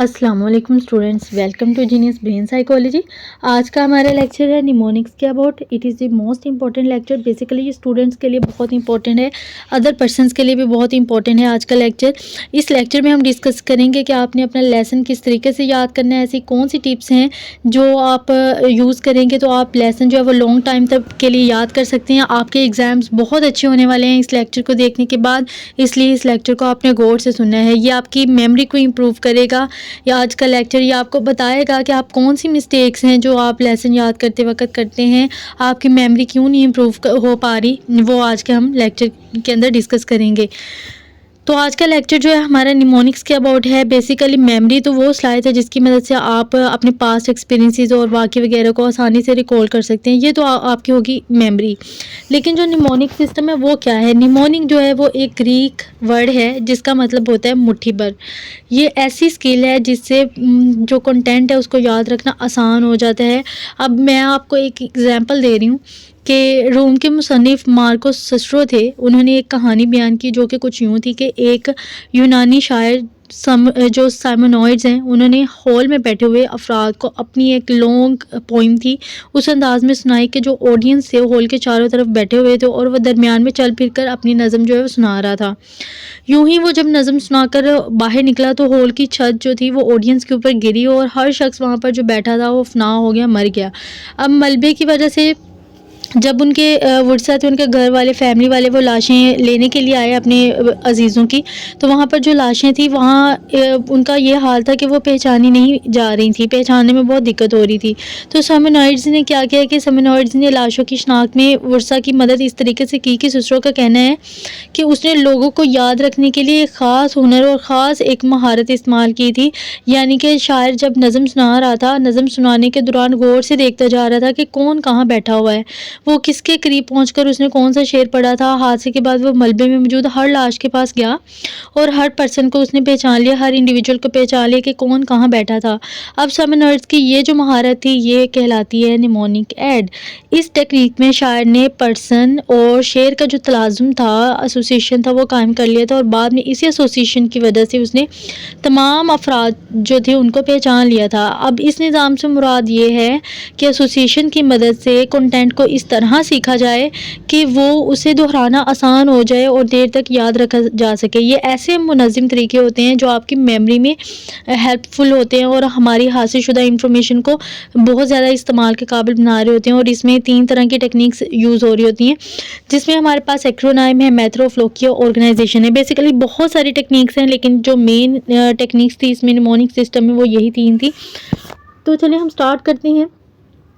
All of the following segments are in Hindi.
अस्सलाम वालेकुम students, welcome to genius brain psychology. आज का हमारा लेक्चर है निमोनिक्स के about. It is the most important lecture. Basically ये स्टूडेंट्स के लिए बहुत इंपॉर्टेंट है, अदर पर्सनस के लिए भी बहुत इंपॉर्टेंट है आज का लेक्चर। इस लेक्चर में हम डिस्कस करेंगे कि आपने अपना लेसन किस तरीके से याद करना है, ऐसी कौन सी टिप्स हैं जो आप यूज़ करेंगे तो आप लेसन जो है वो लॉन्ग टाइम तक के लिए याद कर सकते हैं। आपके एग्ज़ाम्स बहुत अच्छे होने वाले हैं इस लेक्चर को देखने के बाद, इसलिए इस लेक्चर को आपने गौर से सुनना है। ये आपकी मेमोरी को इम्प्रूव करेगा। या आज का लेक्चर ये आपको बताएगा कि आप कौन सी मिस्टेक्स हैं जो आप लेसन याद करते वक्त करते हैं, आपकी मेमोरी क्यों नहीं इम्प्रूव हो पा रही, वो आज के हम लेक्चर के अंदर डिस्कस करेंगे। तो आज का लेक्चर जो है हमारा निमोनिक्स के अबाउट है। बेसिकली मेमोरी तो वो स्लाइड है जिसकी मदद से आप अपने पास्ट एक्सपीरियंसेस और वाक़े वगैरह को आसानी से रिकॉल कर सकते हैं। ये तो आपकी होगी मेमोरी। लेकिन जो निमोनिक सिस्टम है वो क्या है? निमोनिक जो है वो एक ग्रीक वर्ड है जिसका मतलब होता है मुट्ठी भर। ये ऐसी स्किल है जिससे जो कंटेंट है उसको याद रखना आसान हो जाता है। अब मैं आपको एक एग्जांपल दे रही हूँ कि रोम के मुसन्निफ़ मार्को सिस्रो थे। उन्होंने एक कहानी बयान की जो कि कुछ यूँ थी कि एक यूनानी शायर जो साइमोनॉइड्स हैं, उन्होंने हॉल में बैठे हुए अफराद को अपनी एक लॉन्ग पोइम थी उस अंदाज़ में सुनाई कि जो ऑडियंस थे हॉल के चारों तरफ बैठे हुए थे और वह दरमियान में चल फिर कर अपनी नज़म जो है वो सुना रहा था। यूं ही वो जब नज़म सुनाकर बाहर निकला तो हॉल की छत जो थी वो ऑडियंस के ऊपर गिरी और हर शख्स वहाँ पर जो बैठा था वो फना हो गया, मर गया। अब मलबे की वजह से जब उनके वुरसा थे, उनके घर वाले, फैमिली वाले वो लाशें लेने के लिए आए अपने अजीज़ों की, तो वहाँ पर जो लाशें थी वहाँ उनका ये हाल था कि वो पहचानी नहीं जा रही थी, पहचानने में बहुत दिक्कत हो रही थी। तो साइमोनॉइड्स ने क्या किया कि साइमोनॉइड्स ने लाशों की शनाख्त में वुरसा की मदद इस तरीके से की कि सिस्रो का कहना है कि उसने लोगों को याद रखने के लिए एक ख़ास हुनर और ख़ास एक महारत इस्तेमाल की थी। यानी कि शायर जब नज़म सुना रहा था, नज़म सुनाने के दौरान गौर से देखता जा रहा था कि कौन कहाँ बैठा हुआ है, वो किसके करीब पहुंचकर उसने कौन सा शेर पढ़ा था। हादसे के बाद वो मलबे में मौजूद हर लाश के पास गया और हर पर्सन को उसने पहचान लिया, हर इंडिविजुअल को पहचान लिया कि कौन कहाँ बैठा था। अब साइमोनॉइड्स की ये जो महारत थी ये कहलाती है निमोनिक ऐड। इस टेक्निक में शायर ने पर्सन और शेर का जो तलाज़ुम था, एसोसिएशन था, वो कायम कर लिया था और बाद में इसी एसोसिएशन की वजह से उसने तमाम अफराद जो थे उनको पहचान लिया था। अब इस निज़ाम से मुराद ये है कि एसोसिएशन की मदद से कंटेंट को इस तरह सीखा जाए कि वो उसे दोहराना आसान हो जाए और देर तक याद रखा जा सके। ये ऐसे मुनज़्ज़म तरीके होते हैं जो आपकी मेमोरी में हेल्पफुल होते हैं और हमारी हासिल शुदा इंफॉर्मेशन को बहुत ज़्यादा इस्तेमाल के काबिल बना रहे होते हैं। और इसमें 3 तरह की टेक्निक्स यूज़ हो रही होती हैं, जिसमें हमारे पास एक्रोनाइम है, मेथड ऑफ लोकियो, ऑर्गेनाइजेशन है। बेसिकली बहुत सारी टेक्निक्स हैं लेकिन जो मेन टेक्निक्स थी इसमें निमोनिक सिस्टम में वो यही 3 थी। तो चलिए हम स्टार्ट करते हैं।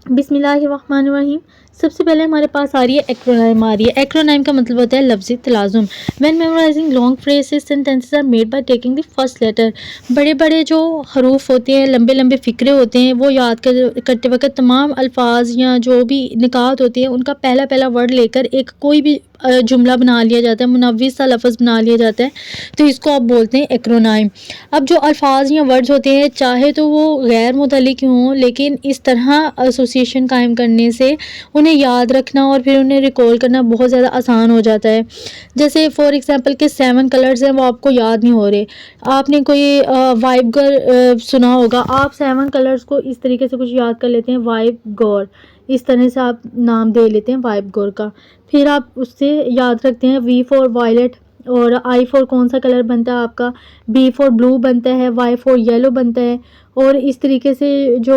बिस्मिल्लाहिर्रहमानिर्रहीम। सबसे पहले हमारे पास आ रही है एक्रोनाइम आ रही है। एक्रोनाइम का मतलब होता है लफ्ज़ी तलाज़ुम। When memorising long phrases sentences are made by taking the first letter. बड़े बड़े जो हरूफ होते हैं, लंबे लंबे फ़िक्रे होते हैं, वो याद करते वक्त तमाम अल्फाज या जो भी निकात होते हैं उनका पहला पहला वर्ड लेकर एक कोई भी जुमला बना लिया जाता है, मुनव्विस सा लफ्ज़ बना लिया जाता है, तो इसको आप बोलते हैं एक्रोनाइम। अब जो अल्फाज या वर्ड्स होते हैं चाहे तो वो गैर मुतल्लिक़ हों, लेकिन इस तरह एसोसिएशन कायम करने से उन्हें याद रखना और फिर उन्हें रिकॉल करना बहुत ज़्यादा आसान हो जाता है। जैसे फॉर एग्ज़ाम्पल के 7 कलर्स हैं वो आपको याद नहीं हो रहे। आपने कोई वाइब गर्ल सुना होगा, आप 7 कलर्स को इस तरीके से कुछ याद कर लेते हैं, वाइब गौर, इस तरह से आप नाम दे लेते हैं वाइब गौर का। फिर आप उससे याद रखते हैं वी फॉर वायलेट और आई फॉर कौन सा कलर बनता है आपका, बी फॉर ब्लू बनता है, वाई फॉर येलो बनता है। और इस तरीके से जो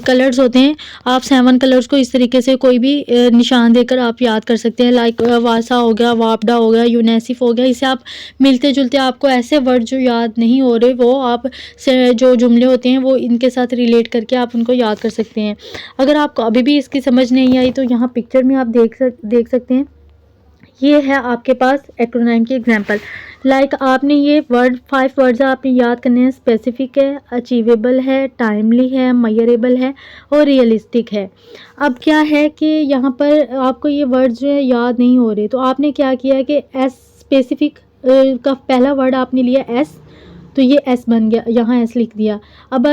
कलर्स होते हैं आप 7 कलर्स को इस तरीके से कोई भी निशान देकर आप याद कर सकते हैं। लाइक वासा हो गया, वापडा हो गया, यूनेसिफ हो गया। इससे आप मिलते जुलते आपको ऐसे वर्ड जो याद नहीं हो रहे वो आप से जो जुमले होते हैं वो इनके साथ रिलेट करके आप उनको याद कर सकते हैं। अगर आपको अभी भी इसकी समझ नहीं आई तो यहाँ पिक्चर में आप देख सकते हैं। ये है आपके पास एक्रोनाइम की एग्जांपल। लाइक आपने ये 5 वर्ड्स आपने याद करने हैं। स्पेसिफिक है, अचीवेबल है, टाइमली है, मेजरेबल है और रियलिस्टिक है। अब क्या है कि यहाँ पर आपको ये वर्ड्स जो है याद नहीं हो रहे, तो आपने क्या किया कि स्पेसिफिक का पहला वर्ड आपने लिया एस, तो ये एस बन गया, यहाँ एस लिख दिया। अब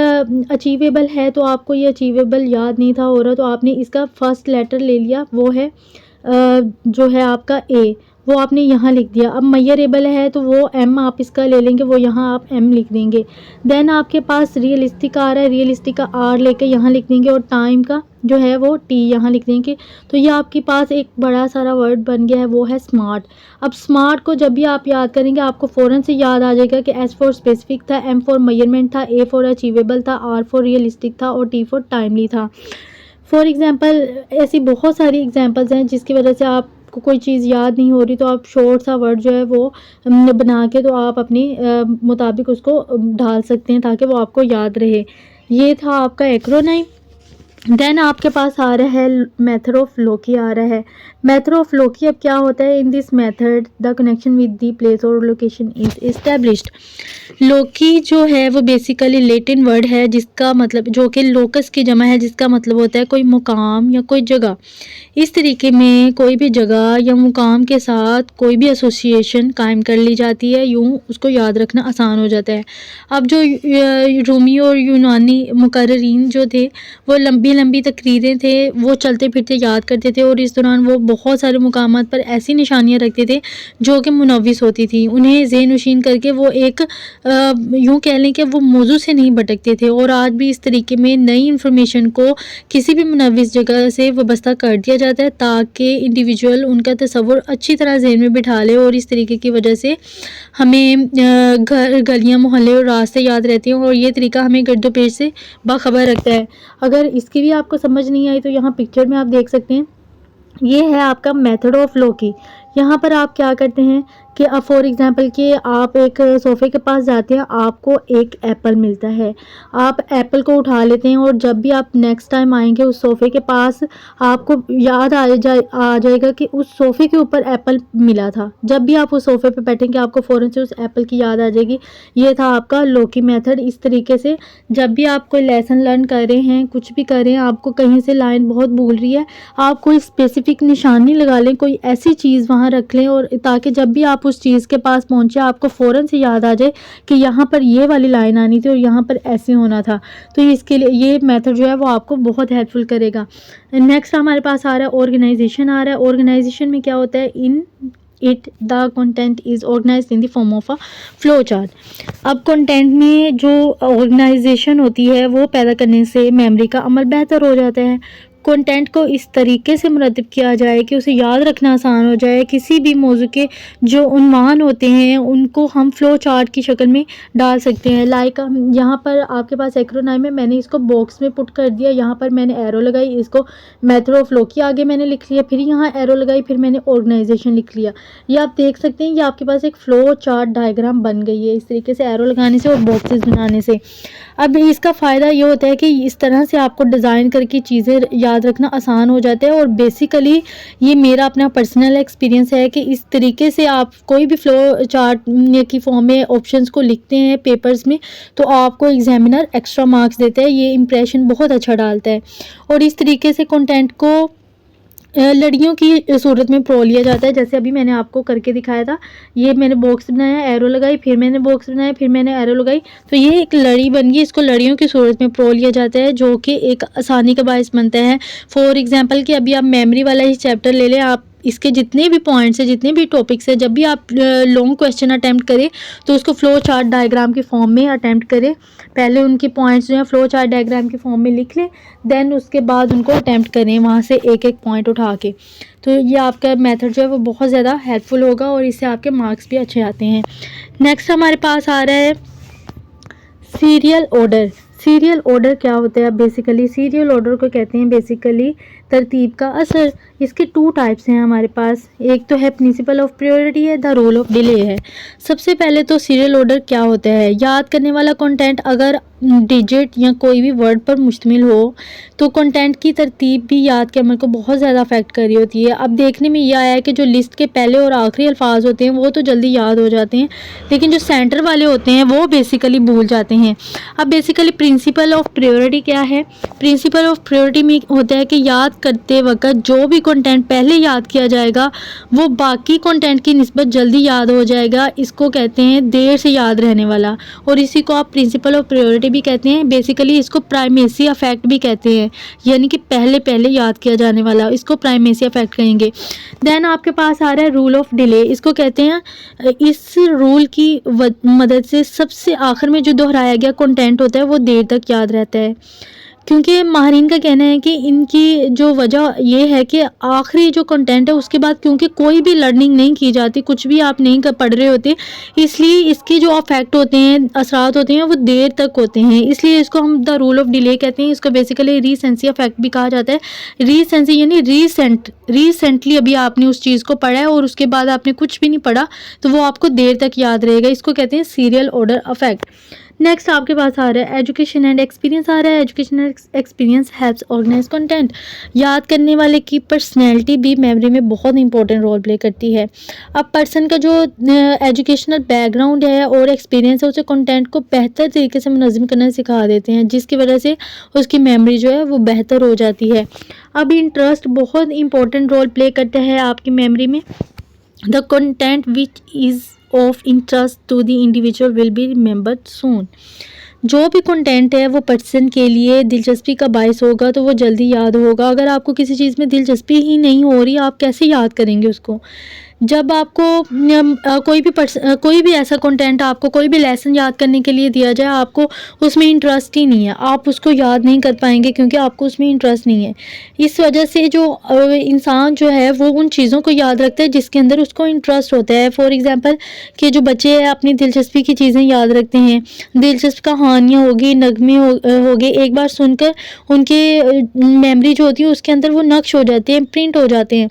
अचीवेबल है तो आपको ये अचीवेबल याद नहीं था हो रहा, तो आपने इसका फर्स्ट लेटर ले लिया, वो है जो है आपका ए। वो आपने यहाँ लिख दिया। अब मैयरेबल है तो वो एम आप इसका ले लेंगे, वो यहाँ आप एम लिख देंगे। देन आपके पास रियलिस्टिक आ रहा है, रियलिस्टिक का आर लेके यहाँ लिख देंगे और टाइम का जो है वो टी यहाँ लिख देंगे। तो ये आपके पास एक बड़ा सारा वर्ड बन गया है, वो है स्मार्ट। अब स्मार्ट को जब भी आप याद करेंगे आपको फ़ौरन से याद आ जाएगा कि एस फॉर स्पेसिफिक था, एम फॉर मेजरमेंट था, ए फॉर अचीवेबल था, आर फॉर रियलिस्टिक था और टी फॉर टाइमली था। फॉर एग्ज़ाम्पल ऐसी बहुत सारी एग्जांपल्स हैं जिसकी वजह से आपको कोई चीज़ याद नहीं हो रही, तो आप शॉर्ट सा वर्ड जो है वो बना के तो आप अपनी मुताबिक उसको ढाल सकते हैं ताकि वो आपको याद रहे। ये था आपका एक्रोनाइम। देन आपके पास आ रहा है मेथड ऑफ लोकी आ रहा है। मेथड ऑफ लोकी अब क्या होता है, in this method the connection with the place और लोकेशन इज इस्टेब्लिश्ड। लोकी जो है वो बेसिकली लैटिन वर्ड है जिसका मतलब, जो कि लोकस की जमा है, जिसका मतलब होता है कोई मुकाम या कोई जगह। इस तरीके में कोई भी जगह या मुकाम के साथ कोई भी एसोसिएशन कायम कर ली जाती है, यूँ उसको याद रखना आसान हो जाता है। अब जो रूमी और यूनानी मुकर्रिरीन जो थे वो लंबी लंबी तकरीरें थे, वो चलते फिरते याद करते थे और इस दौरान वो बहुत सारे मुकामात पर ऐसी निशानियाँ रखते थे जो कि मुनव्विस होती थी। उन्हें ज़हन नशीन करके वो एक यूँ कह लें कि वो मौजू से नहीं भटकते थे। और आज भी इस तरीके में नई इन्फॉर्मेशन को किसी भी मुनव्विस जगह से वाबस्ता कर दिया जाता है ताकि इंडिविजुअल उनका तसव्वुर अच्छी तरह ज़हन में बिठा ले, और इस तरीके की वजह से हमें घर, गलियाँ, मोहल्ले और रास्ते याद रहते हैं और ये तरीका हमें गर्दोपेश से बाखबर रखता है। अगर इसकी भी आपको समझ नहीं आई तो यहाँ पिक्चर में आप देख सकते हैं, ये है आपका मेथड ऑफ लोकी। यहाँ पर आप क्या करते हैं कि अब फॉर एग्ज़ाम्पल कि आप एक सोफ़े के पास जाते हैं, आपको एक एप्पल मिलता है, आप एप्पल को उठा लेते हैं और जब भी आप नेक्स्ट टाइम आएंगे उस सोफ़े के पास आपको याद आ जाएगा कि उस सोफ़े के ऊपर एप्पल मिला था। जब भी आप उस सोफ़े पे बैठेंगे आपको फ़ौरन से उस एप्पल की याद आ जाएगी। ये था आपका लोकी मेथड। इस तरीके से जब भी आप कोई लेसन लर्न कर रहे हैं, कुछ भी कर रहे हैं, आपको कहीं से लाइन बहुत भूल रही है, आप कोई स्पेसिफिक निशानी लगा लें, कोई ऐसी चीज़ वहाँ रख लें, और ताकि जब भी आप उस चीज़ के पास पहुँचे आपको फ़ौरन से याद आ जाए कि यहाँ पर ये वाली लाइन आनी थी और यहाँ पर ऐसे होना था। तो इसके लिए ये मेथड जो है वो आपको बहुत हेल्पफुल करेगा। नेक्स्ट हमारे पास आ रहा है ऑर्गेनाइजेशन आ रहा है। ऑर्गेनाइजेशन में क्या होता है, in it the content is organised in the form of a flow chart. अब कंटेंट में जो ऑर्गेनाइजेशन होती है वो पैदा करने से मेमोरी का अमल बेहतर हो जाता है। कंटेंट को इस तरीके से मुरतब किया जाए कि उसे याद रखना आसान हो जाए। किसी भी मौजू के जो उन्वान होते हैं उनको हम फ़्लो चार्ट की शक्ल में डाल सकते हैं। लाइक यहाँ पर आपके पास एक्रोनाइम है, मैंने इसको बॉक्स में पुट कर दिया, यहाँ पर मैंने एरो लगाई, इसको मेथड ऑफ लोकी आगे मैंने लिख लिया, फिर यहाँ एरो लगाई, फिर मैंने ऑर्गेनाइजेशन लिख लिया। ये आप देख सकते हैं, ये आपके पास एक फ़्लो चार्ट डायग्राम बन गई है इस तरीके से एरो लगाने से और बॉक्सेस बनाने से। अब इसका फ़ायदा ये होता है कि इस तरह से आपको डिज़ाइन करके चीज़ें याद रखना आसान हो जाता है। और बेसिकली ये मेरा अपना पर्सनल एक्सपीरियंस है कि इस तरीके से आप कोई भी फ्लो चार्ट की फॉर्म में ऑप्शंस को लिखते हैं पेपर्स में तो आपको एग्जामिनर एक्स्ट्रा मार्क्स देता है। ये इंप्रेशन बहुत अच्छा डालता है। और इस तरीके से कंटेंट को लड़ियों की सूरत में प्रो लिया जाता है, जैसे अभी मैंने आपको करके दिखाया था। ये मैंने बॉक्स बनाया, एरो लगाई, फिर मैंने बॉक्स बनाया, फिर मैंने एरो लगाई, तो ये एक लड़ी बन गई। इसको लड़ियों की सूरत में प्रो लिया जाता है जो कि एक आसानी का बायस बनता है। फॉर एग्जांपल कि अभी आप मेमोरी वाला ही चैप्टर ले लें, आप इसके जितने भी पॉइंट्स हैं, जितने भी टॉपिक्स हैं, जब भी आप लॉन्ग क्वेश्चन अटैम्प्ट करें तो उसको फ्लो चार्ट डायग्राम की फॉर्म में अटैम्प्ट करें। पहले उनके पॉइंट्स जो हैं फ्लो चार्ट डायग्राम की फॉर्म में लिख लें, देन उसके बाद उनको अटैम्प्ट करें वहाँ से एक एक पॉइंट उठा के। तो ये आपका मेथड जो है वो बहुत ज़्यादा हेल्पफुल होगा और इससे आपके मार्क्स भी अच्छे आते हैं। नेक्स्ट हमारे पास आ रहा है सीरियल ऑर्डर। सीरियल ऑर्डर क्या होता है? अब बेसिकली सीरियल ऑर्डर को कहते हैं बेसिकली तरतीब का असर। इसके टू टाइप्स हैं हमारे पास। एक तो है प्रिंसिपल ऑफ प्रायोरिटी है, द रोल ऑफ डिले है। सबसे पहले तो सीरियल ऑर्डर क्या होता है? याद करने वाला कंटेंट अगर डिजिट या कोई भी वर्ड पर मुश्तमिल हो तो कंटेंट की तरतीब भी याद के अमल को बहुत ज़्यादा अफेक्ट कर रही होती है। अब देखने में यह आया है कि जो लिस्ट के पहले और आखिरी अल्फाज होते हैं वो तो जल्दी याद हो जाते हैं, लेकिन जो सेंटर वाले होते हैं वो बेसिकली भूल जाते हैं। अब बेसिकली प्रिंसिपल ऑफ प्रायोरिटी क्या है? प्रिंसिपल ऑफ प्रायोरिटी में होता है कि याद करते वक्त जो भी कंटेंट पहले याद किया जाएगा वो बाकी कंटेंट की निस्बत जल्दी याद हो जाएगा। इसको कहते हैं देर से याद रहने वाला, और इसी को आप प्रिंसिपल ऑफ प्रायोरिटी भी कहते हैं। बेसिकली इसको प्राइमेसी इफेक्ट भी कहते हैं, यानी कि पहले पहले याद किया जाने वाला, इसको प्राइमेसी इफेक्ट कहेंगे। देन आपके पास आ रहा है रूल ऑफ डिले। इसको कहते हैं इस रूल की मदद से सबसे आखिर में जो दोहराया गया कंटेंट होता है वो देर तक याद रहता है, क्योंकि माहिरीन का कहना है कि इनकी जो वजह ये है कि आखिरी जो कंटेंट है उसके बाद क्योंकि कोई भी लर्निंग नहीं की जाती, कुछ भी आप नहीं पढ़ रहे होते, इसलिए इसके जो इफेक्ट होते हैं, असरात होते हैं, वो देर तक होते हैं। इसलिए इसको हम द रूल ऑफ डिले कहते हैं। इसको बेसिकली रीसेंसी इफेक्ट भी कहा जाता है। रीसेंसी यानी रिसेंटली अभी आपने उस चीज़ को पढ़ा है और उसके बाद आपने कुछ भी नहीं पढ़ा तो वो आपको देर तक याद रहेगा। इसको कहते हैं सीरियल ऑर्डर इफेक्ट। नेक्स्ट आपके पास आ रहा है एजुकेशन एंड एक्सपीरियंस आ रहा है। Education and experience helps organise content. याद करने वाले की पर्सनैलिटी भी मेमोरी में बहुत इंपॉर्टेंट रोल प्ले करती है। अब पर्सन का जो एजुकेशनल बैकग्राउंड है और एक्सपीरियंस है उसे कंटेंट को बेहतर तरीके से मुनज़्ज़म करना सिखा देते हैं, जिसकी वजह से उसकी मेमोरी जो है वो बेहतर हो जाती है। अब इंटरेस्ट बहुत इंपॉर्टेंट रोल प्ले करता है आपकी मेमोरी में। The content which is of interest to the individual will be remembered soon. जो भी कंटेंट है वो पर्सन के लिए दिलचस्पी का बायस होगा तो वो जल्दी याद होगा। अगर आपको किसी चीज़ में दिलचस्पी ही नहीं हो रही, आप कैसे याद करेंगे उसको? जब आपको कोई भी ऐसा कंटेंट, आपको कोई भी लेसन याद करने के लिए दिया जाए, आपको उसमें इंटरेस्ट ही नहीं है, आप उसको याद नहीं कर पाएंगे क्योंकि आपको उसमें इंटरेस्ट नहीं है। इस वजह से जो इंसान जो है वो उन चीज़ों को याद रखता है जिसके अंदर उसको इंटरेस्ट होता है। फॉर एग्जांपल कि जो बच्चे हैं अपनी दिलचस्पी की चीज़ें याद रखते हैं, दिलचस्प कहानियाँ होगी, नगमे होगे, एक बार सुनकर उनके मेमोरी जो होती है उसके अंदर वो नक्श हो जाते हैं, प्रिंट हो जाते हैं।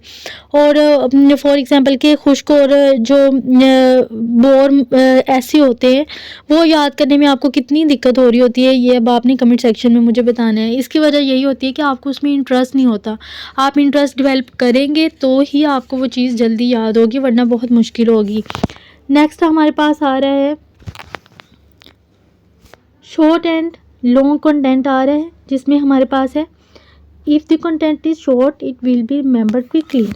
और फॉर एग्जांपल के खुश्क और जो बोर ऐसे होते हैं वो याद करने में आपको कितनी दिक्कत हो रही होती है, ये अब आपने कमेंट सेक्शन में मुझे बताना है। इसकी वजह यही होती है कि आपको उसमें इंटरेस्ट नहीं होता। आप इंटरेस्ट डेवलप करेंगे तो ही आपको वो चीज़ जल्दी याद होगी, वरना बहुत मुश्किल होगी। नेक्स्ट हमारे पास आ रहा है शॉर्ट एंड लॉन्ग कंटेंट आ रहा है, जिसमें हमारे पास है if the content is short it will be remembered quickly.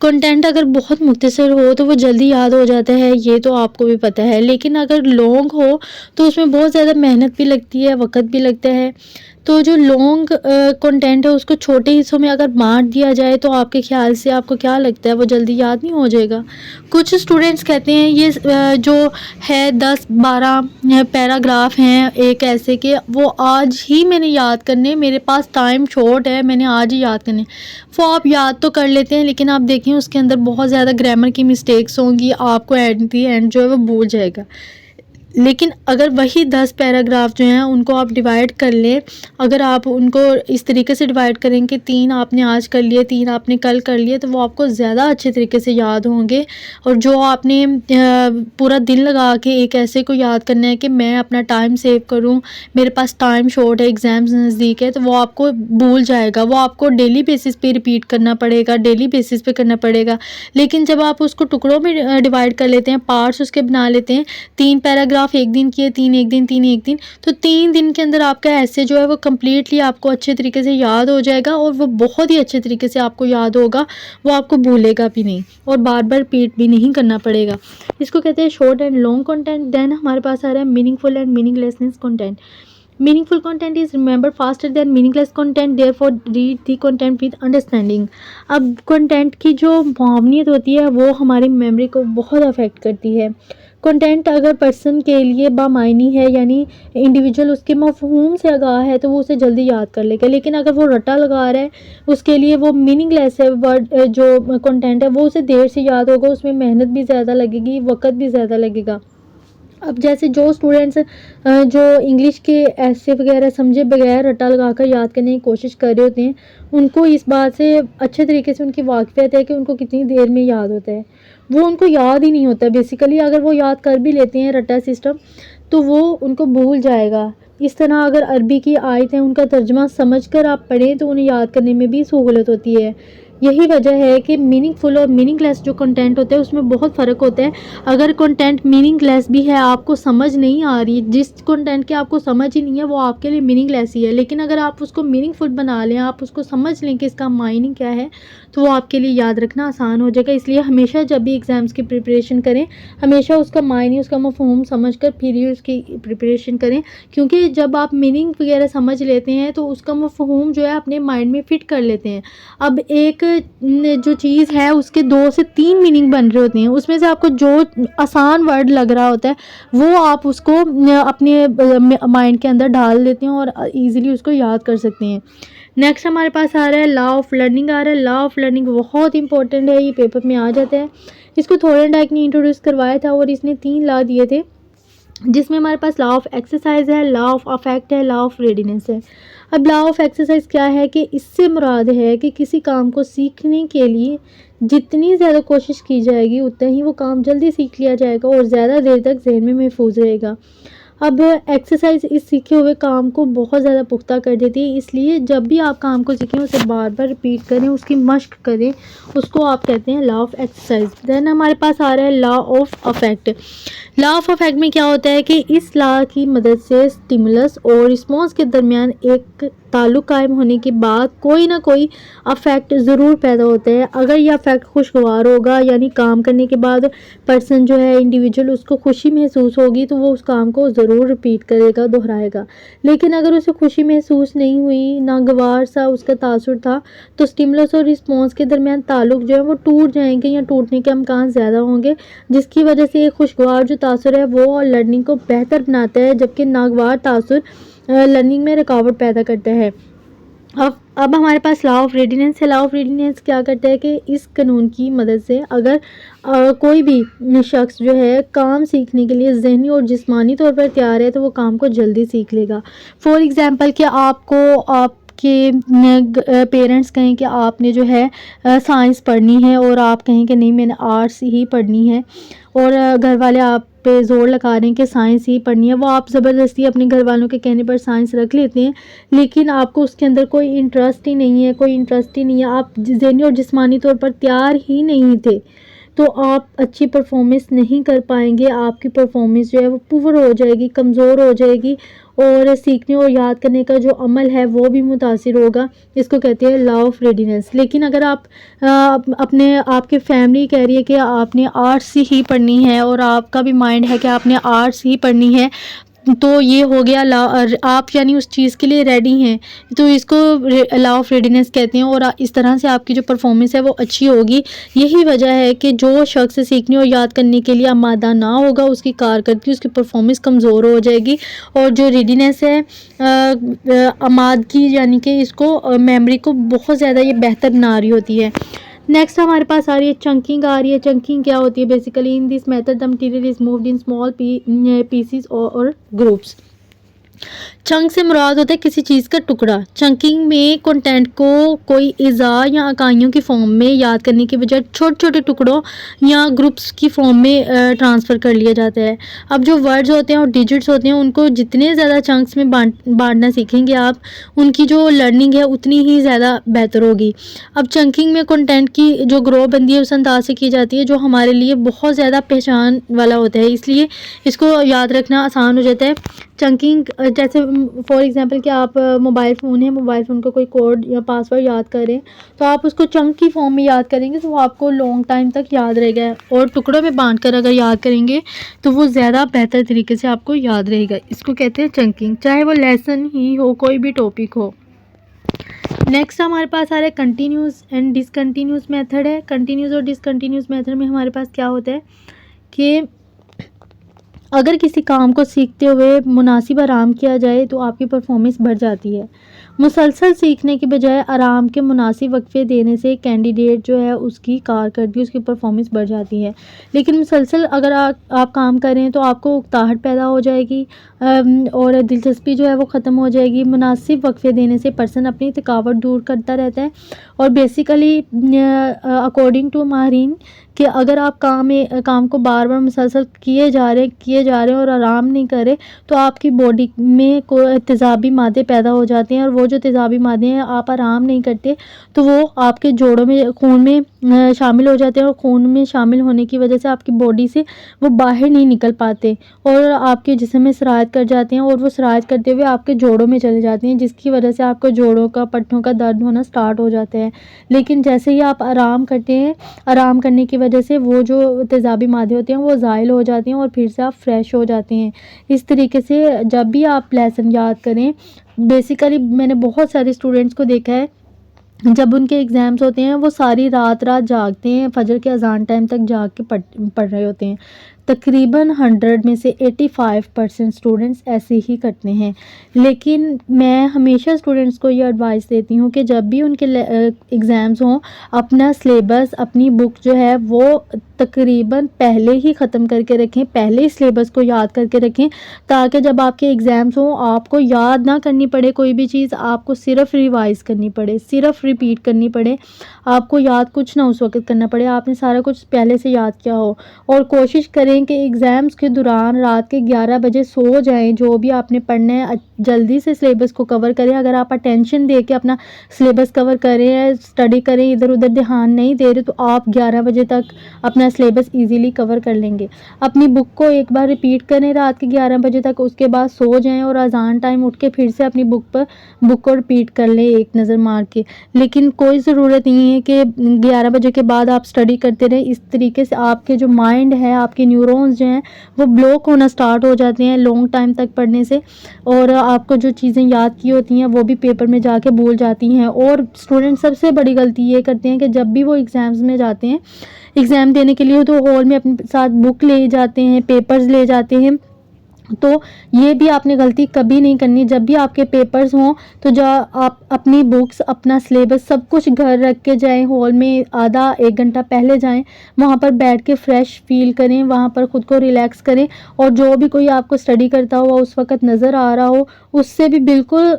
Content अगर बहुत मुख्तसर हो तो वो जल्दी याद हो जाता है, ये तो आपको भी पता है। लेकिन अगर लॉन्ग हो तो उसमें बहुत ज़्यादा मेहनत भी लगती है, वक्त भी लगता है। तो जो लॉन्ग कंटेंट है उसको छोटे हिस्सों में अगर बांट दिया जाए तो आपके ख्याल से, आपको क्या लगता है, वो जल्दी याद नहीं हो जाएगा? कुछ स्टूडेंट्स कहते हैं ये जो है 10-12 पैराग्राफ हैं एक ऐसे के, वो आज ही मैंने याद करने, मेरे पास टाइम शॉर्ट है, मैंने आज ही याद करने। वो आप याद तो कर लेते हैं लेकिन आप देखें उसके अंदर बहुत ज़्यादा ग्रामर की मिस्टेक्स होंगी, आपको एट दी एंड जो है वो भूल जाएगा। लेकिन अगर वही 10 पैराग्राफ जो हैं उनको आप डिवाइड कर लें, अगर आप उनको इस तरीके से डिवाइड करें कि 3 आपने आज कर लिए, 3 आपने कल कर लिए, तो वो आपको ज़्यादा अच्छे तरीके से याद होंगे। और जो आपने पूरा दिन लगा के एक ऐसे को याद करना है कि मैं अपना टाइम सेव करूं, मेरे पास टाइम शॉर्ट है, एग्ज़ाम्स नज़दीक है, तो वो आपको भूल जाएगा। वो आपको डेली बेसिस पे रिपीट करना पड़ेगा, डेली बेसिस पे करना पड़ेगा। लेकिन जब आप उसको टुकड़ों में डिवाइड कर लेते हैं, पार्ट्स उसके बना लेते हैं, 3 पैराग्राफ एक दिन किए, 3 एक दिन, 3 एक दिन, तो 3 दिन के अंदर आपका ऐसे जो है वो कम्प्लीटली आपको अच्छे तरीके से याद हो जाएगा और वो बहुत ही अच्छे तरीके से आपको याद होगा, वो आपको भूलेगा भी नहीं और बार बार रिपीट भी नहीं करना पड़ेगा। इसको कहते हैं short and long content. Then हमारे पास आ रहा है meaningful and meaninglessness content. Meaningful content is remember faster than meaningless content, therefore read the content with understanding. अब कंटेंट की जो भावनीयत होती है वो हमारी मेमोरी को बहुत अफेक्ट करती है। कंटेंट अगर पर्सन के लिए बामायनी है, यानी इंडिविजुअल उसके मफहूम से आगाह है, तो वो उसे जल्दी याद कर लेगा। लेकिन अगर वो रट्टा लगा रहा है, उसके लिए वो मीनिंगलेस है, वर्ड जो कंटेंट है वो उसे देर से याद होगा, उसमें मेहनत भी ज़्यादा लगेगी, वक़्त भी ज़्यादा लगेगा। अब जैसे जो स्टूडेंट्स जो इंग्लिश के ऐसे वगैरह समझे बगैर रट्टा लगाकर याद करने की कोशिश कर रहे होते हैं, उनको इस बात से अच्छे तरीके से उनकी वाक़फ़ियत है कि उनको कितनी देर में याद होता है। वो उनको याद ही नहीं होता बेसिकली। अगर वो याद कर भी लेते हैं रट्टा सिस्टम तो वो उनको भूल जाएगा। इस तरह अगर अरबी की आयत है उनका तर्जुमा समझकर आप पढ़ें तो उन्हें याद करने में भी सहूलत होती है। यही वजह है कि मीनिंगफुल और मीनिंगलेस जो कंटेंट होता है उसमें बहुत फ़र्क होता है। अगर कंटेंट मीनिंगलेस भी है, आपको समझ नहीं आ रही, जिस कंटेंट की आपको समझ ही नहीं है वो आपके लिए मीनिंगलेस ही है। लेकिन अगर आप उसको मीनिंगफुल बना लें, आप उसको समझ लें कि इसका मायने क्या है, तो वो आपके लिए याद रखना आसान हो जाएगा। इसलिए हमेशा जब भी एग्ज़ाम्स की प्रिपरेशन करें, हमेशा उसका मायने, उसका मफ़हूम समझ कर फिर ही उसकी प्रिपरेशन करें। क्योंकि जब आप मीनिंग वगैरह समझ लेते हैं तो उसका मफ़हूम जो है अपने माइंड में फ़िट कर लेते हैं। अब एक जो चीज़ है उसके 2 से 3 मीनिंग बन रहे होते हैं, उसमें से आपको जो आसान वर्ड लग रहा होता है वो आप उसको अपने माइंड के अंदर डाल देते हैं और ईज़िली उसको याद कर सकते हैं। नेक्स्ट हमारे पास आ रहा है लॉ ऑफ लर्निंग आ रहा है। लॉ ऑफ लर्निंग बहुत इंपॉर्टेंट है, ये पेपर में आ जाता है। इसको थॉर्नडाइक ने इंट्रोड्यूस करवाया था और इसने 3 लॉ दिए थे, जिसमें हमारे पास लॉ ऑफ एक्सरसाइज है, लॉ ऑफ अफेक्ट है, लॉ ऑफ रेडीनेस है। अब लॉ ऑफ एक्सरसाइज क्या है कि इससे मुराद है कि किसी काम को सीखने के लिए जितनी ज़्यादा कोशिश की जाएगी उतना ही वो काम जल्दी सीख लिया जाएगा और ज़्यादा देर तक जहन में महफूज रहेगा। अब एक्सरसाइज इस सीखे हुए काम को बहुत ज़्यादा पुख्ता कर देती है, इसलिए जब भी आप काम को सीखें उसे बार बार रिपीट करें, उसकी मश्क करें, उसको आप कहते हैं लॉ ऑफ एक्सरसाइज। देन हमारे पास आ रहा है law of affect. Law of affect में क्या होता है कि इस लॉ की मदद से स्टिमुलस और रिस्पॉन्स के दरमियान एक ताल्लुक़ कायम होने के बाद कोई ना कोई अफेक्ट ज़रूर पैदा होता है। अगर यह अफेक्ट खुशगवार होगा, यानी काम करने के बाद पर्सन जो है, इंडिविजुअल, उसको खुशी महसूस होगी तो वो उस काम को ज़रूर रिपीट करेगा, दोहराएगा। लेकिन अगर उसे खुशी महसूस नहीं हुई, नागवार सा उसका तासुर था, तो स्टिमुलस और रिस्पॉन्स के दरमियान ताल्लुक़ जो है वो टूट जाएंगे या टूटने के इम्कान ज़्यादा होंगे, जिसकी वजह से एक खुशगवार जो तासुर है वो लर्निंग को बेहतर बनाता है, जबकि नागवार तासुर लर्निंग में रुकावट पैदा करता है। अब हमारे पास लॉ ऑफ रेडीनेस है। लॉ ऑफ रेडीनेस क्या करता है कि इस कानून की मदद से अगर कोई भी शख्स जो है काम सीखने के लिए ज़हनी और जिस्मानी तौर पर तैयार है तो वो काम को जल्दी सीख लेगा। फॉर एग्ज़ाम्पल कि आपके पेरेंट्स कहें कि आपने जो है साइंस पढ़नी है और आप कहें कि नहीं, मैंने आर्ट्स ही पढ़नी है, और घर वाले आप पे ज़ोर लगा रहे हैं कि साइंस ही पढ़नी है, वो आप ज़बरदस्ती अपने घर वालों के कहने पर साइंस रख लेते हैं, लेकिन आपको उसके अंदर कोई इंटरेस्ट ही नहीं है, आप ज़हनी और जिस्मानी तौर पर तैयार ही नहीं थे, तो आप अच्छी परफॉर्मेंस नहीं कर पाएंगे। आपकी परफॉर्मेंस जो है वो पुअर हो जाएगी, कमज़ोर हो जाएगी, और सीखने और याद करने का जो अमल है वो भी मुतासिर होगा। इसको कहते हैं लॉ ऑफ रेडीनेस। लेकिन अगर आपके फैमिली कह रही है कि आपने आर्ट्स ही पढ़नी है और आपका भी माइंड है कि आपने आर्ट्स ही पढ़नी है, तो ये हो गया लॉ, आप यानी उस चीज़ के लिए रेडी हैं, तो इसको लॉ ऑफ रेडीनेस कहते हैं, और इस तरह से आपकी जो परफॉर्मेंस है वो अच्छी होगी। यही वजह है कि जो शख्स सीखने और याद करने के लिए आमादा ना होगा, उसकी कारकर्दगी, उसकी परफॉर्मेंस कमज़ोर हो जाएगी। और जो रेडीनेस है, आमादगी, यानी कि इसको मेमोरी को बहुत ज़्यादा ये बेहतर बना रही होती है। नेक्स्ट हमारे पास आ रही है चंकिंग आ रही है। चंकिंग क्या होती है? Basically in this method the material is moved in small PCs और ग्रुप्स। चंक से मुराद होता है किसी चीज़ का टुकड़ा। चंकिंग में कंटेंट को कोई इज़ा या इकाइयों की फॉर्म में याद करने के बजाय छोटे छोटे टुकड़ों या ग्रुप्स की फॉर्म में ट्रांसफ़र कर लिया जाता है। अब जो वर्ड्स होते हैं और डिजिट्स होते हैं, उनको जितने ज़्यादा चंक्स में बांटना सीखेंगे आप, उनकी जो लर्निंग है उतनी ही ज़्यादा बेहतर होगी। अब चंकिंग में कंटेंट की जो ग्रोहबंदी है उस अंदाज से की जाती है जो हमारे लिए बहुत ज़्यादा पहचान वाला होता है, इसलिए इसको याद रखना आसान हो जाता है। चंकिंग जैसे फॉर एग्जांपल कि आप मोबाइल फ़ोन है, मोबाइल फ़ोन का कोई कोड या पासवर्ड याद करें, तो आप उसको चंक की फॉर्म में याद करेंगे तो वो आपको लॉन्ग टाइम तक याद रहेगा, और टुकड़ों में बांट कर अगर याद करेंगे तो वो ज़्यादा बेहतर तरीके से आपको याद रहेगा। इसको कहते हैं चंकिंग, चाहे वो लेसन ही हो, कोई भी टॉपिक हो। नेक्स्ट हमारे पास आ रहा है कंटिन्यूस एंड डिसकंटिन्यूस मेथड है। कंटिन्यूस और डिसकंटिन्यूस मेथड में हमारे पास क्या होता है कि अगर किसी काम को सीखते हुए मुनासिब आराम किया जाए तो आपकी परफॉर्मेंस बढ़ जाती है। मुसलसल सीखने की बजाय आराम के मुनासिब वक्फे देने से कैंडिडेट जो है उसकी कारकर्दगी, उसकी परफॉर्मेंस बढ़ जाती है। लेकिन मुसलसल अगर आप काम करें तो आपको उकताहट पैदा हो जाएगी और दिलचस्पी जो है वो ख़त्म हो जाएगी। मुनासिब वक्फे देने से पर्सन अपनी थकावट दूर करता रहता है, और बेसिकली अकॉर्डिंग टू माहिरीन कि अगर आप काम को बार बार मुसलसल किए जा रहे हैं और आराम नहीं करें तो आपकी बॉडी में कोई तेज़ाबी मादे पैदा हो जाते हैं, और वो जो तेज़ाबी मादे हैं, आप आराम नहीं करते तो वो आपके जोड़ों में, खून में शामिल हो जाते हैं, और खून में शामिल होने की वजह से आपकी बॉडी से वो बाहर नहीं निकल पाते और आपके जिस्म में सरायत कर जाते हैं, और वो सरायत करते हुए आपके जोड़ों में चले जाते हैं, जिसकी वजह से आपको जोड़ों का, पट्टों का दर्द होना स्टार्ट हो जाता है। लेकिन जैसे ही आप आराम करते हैं, आराम करने की वजह से वो जो तेज़ाबी मादे होते हैं वो ज़ाइल हो जाते हैं और फिर से आप फ्रेश हो जाते हैं। इस तरीके से जब भी आप लेसन याद करें, बेसिकली मैंने बहुत सारे स्टूडेंट्स को देखा है, जब उनके एग्ज़ाम्स होते हैं वो सारी रात जागते हैं, फ़जर के अज़ान टाइम तक जाग के पढ़ रहे होते हैं। तकरीबन 100 में से 85% स्टूडेंट्स ऐसे ही करते हैं। लेकिन मैं हमेशा स्टूडेंट्स को ये एडवाइस देती हूँ कि जब भी उनके एग्ज़ाम्स हों, अपना सिलेबस, अपनी बुक जो है वो तकरीबन पहले ही ख़त्म करके रखें, पहले ही सिलेबस को याद करके रखें, ताकि जब आपके एग्ज़ाम्स हों आपको याद ना करनी पड़े कोई भी चीज़, आपको सिर्फ़ रिवाइज़ करनी पड़े, सिर्फ़ रिपीट करनी पड़े, आपको याद कुछ ना उस वक़्त करना पड़े, आपने सारा कुछ पहले से याद किया हो। और कोशिश करें कि एग्ज़ाम्स के दौरान रात के 11 बजे सो जाएँ, जो भी आपने पढ़ना है जल्दी से सिलेबस को कवर करें। अगर आप अटेंशन दे के अपना सिलेबस कवर कर रहे हैं, स्टडी करें, इधर-उधर ध्यान नहीं दे रहे, तो आप 11 बजे तक अपना सिलेबस ईज़िली कवर कर लेंगे। अपनी बुक को एक बार रिपीट करें रात के 11 बजे तक, उसके बाद सो जाएँ और अज़ान टाइम उठ के फिर से अपनी बुक को रिपीट कर लें एक नज़र मार के। लेकिन कोई ज़रूरत नहीं है कि 11 बजे के बाद आप स्टडी करते रहें। इस तरीके से आपके जो माइंड है, आपके न्यूरॉन्स जो हैं वो ब्लॉक होना स्टार्ट हो जाते हैं लॉन्ग टाइम तक पढ़ने से, और आपको जो चीज़ें याद की होती हैं वो भी पेपर में जाके भूल जाती हैं। और स्टूडेंट सबसे बड़ी गलती ये करते हैं कि जब भी वो एग्ज़ाम्स में जाते हैं, एग्ज़ाम देने के लिए, तो हॉल में अपने साथ बुक ले जाते हैं, पेपर्स ले जाते हैं। तो ये भी आपने गलती कभी नहीं करनी। जब भी आपके पेपर्स हों तो आप अपनी बुक्स, अपना सिलेबस सब कुछ घर रख के जाएँ, हॉल में आधा 1 घंटा पहले जाएँ, वहाँ पर बैठ के फ्रेश फ़ील करें, वहाँ पर ख़ुद को रिलैक्स करें, और जो भी कोई आपको स्टडी करता हुआ उस वक़्त नज़र आ रहा हो, उससे भी बिल्कुल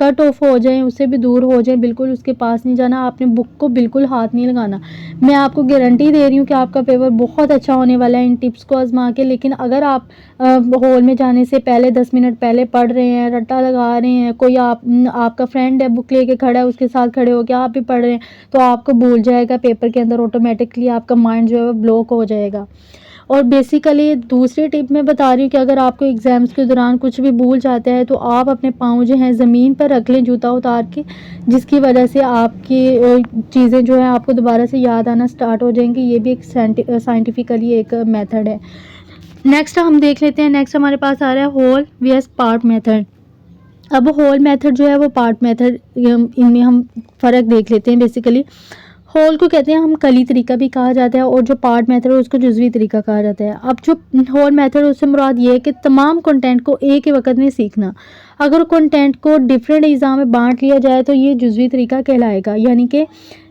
कट ऑफ हो जाएँ, उससे भी दूर हो जाएँ, बिल्कुल उसके पास नहीं जाना, आपने बुक को बिल्कुल हाथ नहीं लगाना। मैं आपको गारंटी दे रही हूँ कि आपका पेपर बहुत अच्छा होने वाला है इन टिप्स को आज़मा के। लेकिन अगर आप हॉल में जाने से पहले 10 मिनट पहले पढ़ रहे हैं, रट्टा लगा रहे हैं, कोई आपका फ्रेंड है बुक लेके खड़ा है, उसके साथ खड़े होके आप भी पढ़ रहे हैं, तो आपको भूल जाएगा पेपर के अंदर, ऑटोमेटिकली आपका माइंड जो है वो ब्लॉक हो जाएगा। और बेसिकली दूसरी टिप मैं बता रही हूँ कि अगर आपको एग्ज़ाम्स के दौरान कुछ भी भूल जाता है तो आप अपने पाँव जो हैं ज़मीन पर रख लें, जूता उतार के, जिसकी वजह से आपकी चीज़ें जो हैं आपको दोबारा से याद आना स्टार्ट हो जाएंगी। ये भी एक साइंटिफिकली एक मेथड है। नेक्स्ट हम देख लेते हैं, नेक्स्ट हमारे पास आ रहा है होल vs पार्ट मेथड। अब होल मेथड जो है वो पार्ट मेथड, इनमें हम फ़र्क देख लेते हैं। बेसिकली होल को कहते हैं हम कली तरीका भी कहा जाता है, और जो पार्ट मेथड है उसको जुज़वी तरीका कहा जाता है। अब जो होल मेथड है उससे मुराद ये है कि तमाम कंटेंट को एक ही वक्त में सीखना। अगर कंटेंट को डिफरेंट एग्ज़ाम में बांट लिया जाए तो ये जुज़वी तरीका कहलाएगा, यानी कि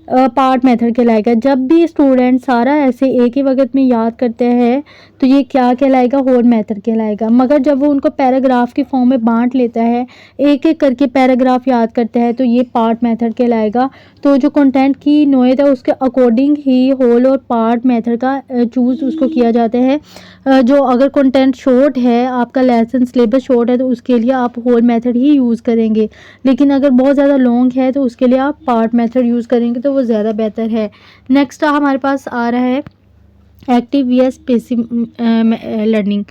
पार्ट मेथड कहलाएगा। जब भी स्टूडेंट सारा ऐसे एक ही वक्त में याद करते हैं तो ये क्या कहलाएगा, होल मेथड कहलाएगा। मगर जब वो उनको पैराग्राफ की फॉर्म में बांट लेता है, एक एक करके पैराग्राफ याद करता है, तो ये पार्ट मेथड कहलाएगा। तो जो कंटेंट की नोयत है उसके अकॉर्डिंग ही होल और पार्ट मेथड का चूज़ उसको किया जाता है। जो अगर कंटेंट शॉर्ट है, आपका लेसन सिलेबस शॉर्ट है, तो उसके लिए आप होल मेथड ही यूज़ करेंगे। लेकिन अगर बहुत ज़्यादा लॉन्ग है तो उसके लिए आप पार्ट मेथड यूज़ करेंगे तो वो ज़्यादा बेहतर है। नेक्स्ट हमारे पास आ रहा है active vs passive learning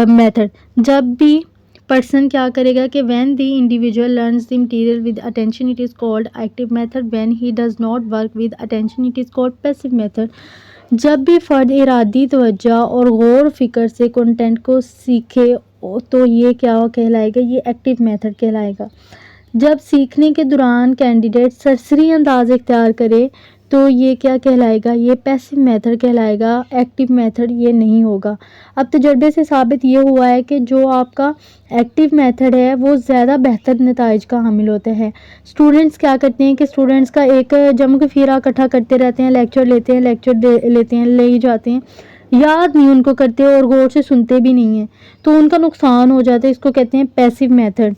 method. जब भी पर्सन क्या करेगा कि when the individual learns the material with attention it is called active method, when he does not work with attention it is called passive method. जब भी फ़र्द इरादी तवज्जो और गौर फिक्र से कंटेंट को सीखे तो ये क्या कहलाएगा, ये एक्टिव मेथड कहलाएगा। जब सीखने के दौरान कैंडिडेट सरसरी अंदाज इख्तियार करे तो ये क्या कहलाएगा, ये पैसिव मेथड कहलाएगा, एक्टिव मेथड ये नहीं होगा। अब तजर्बे से साबित ये हुआ है कि जो आपका एक्टिव मेथड है वो ज़्यादा बेहतर नताइज का हामिल होता है। स्टूडेंट्स क्या करते हैं कि स्टूडेंट्स का एक जम गफीरा इकट्ठा करते रहते हैं, लेक्चर लेते हैं, ले ही जाते हैं। याद नहीं उनको करते और गौर से सुनते भी नहीं हैं, तो उनका नुकसान हो जाता है। इसको कहते हैं पैसिव मेथड।